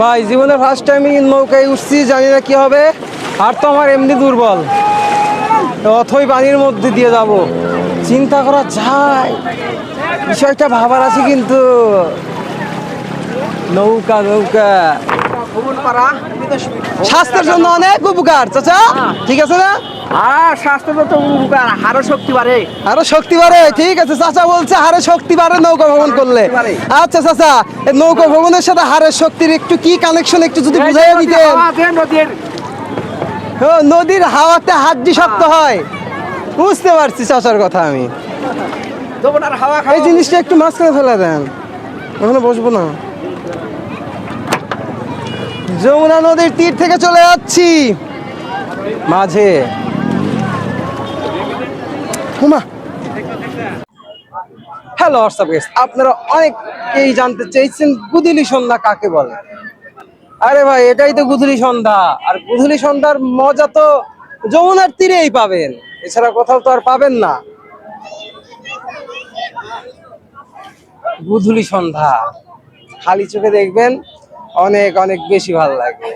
ভাই জীবনে first time নৌকায় উঠছি, জানি না কি হবে। আর তো আমার এমনি দুর্বল, অথই পানির মধ্যে দিয়ে যাব, চিন্তা করা যায়। বিষয়টা ভাবার আছে কিন্তু। নৌকা নৌকা স্বাস্থ্যের জন্য অনেক উপকার চাচা, ঠিক আছে না? স্বাস্থ্যগত উপকার, হাড় শক্তি বাড়ে। আরো শক্তি বাড়ে, ঠিক আছে চাচা বলছে হাড়ের শক্তি বাড়ে নৌকা ভ্রমণ করলে। শক্তি বাড়ে। আচ্ছা চাচা, এই নৌকা ভ্রমণের সাথে হাড়ের শক্তির একটু কি কানেকশন একটু যদি বুঝাইয়া দিতেন। নদীর ও, নদীর হাওয়াতে হাড্ডি শক্ত হয়, বুঝতে পারছি চাচার কথা আমি। যমুনার হাওয়া এই জিনিসটা একটু মাঝখানে ফেলে দেন, ওখানে বসবো না। যমুনা নদীর তীর থেকে চলে যাচ্ছি মাঝে। হুমা, হ্যালো হোয়াটসঅ্যাপ গাইস, আপনারা অনেকেই জানতে চাইছেন গুদুলি সন্ধ্যা কাকে বলে। আরে ভাই, এটাই তো গুদুলি সন্ধ্যা। আর গুদুলি সন্ধ্যার মজা তো যমুনার তীরেই পাবেন, এছাড়া কোথাও তো আর পাবেন না। গুদুলি সন্ধ্যা খালি চোখে দেখবেন, অনেক অনেক বেশি ভালো লাগবে।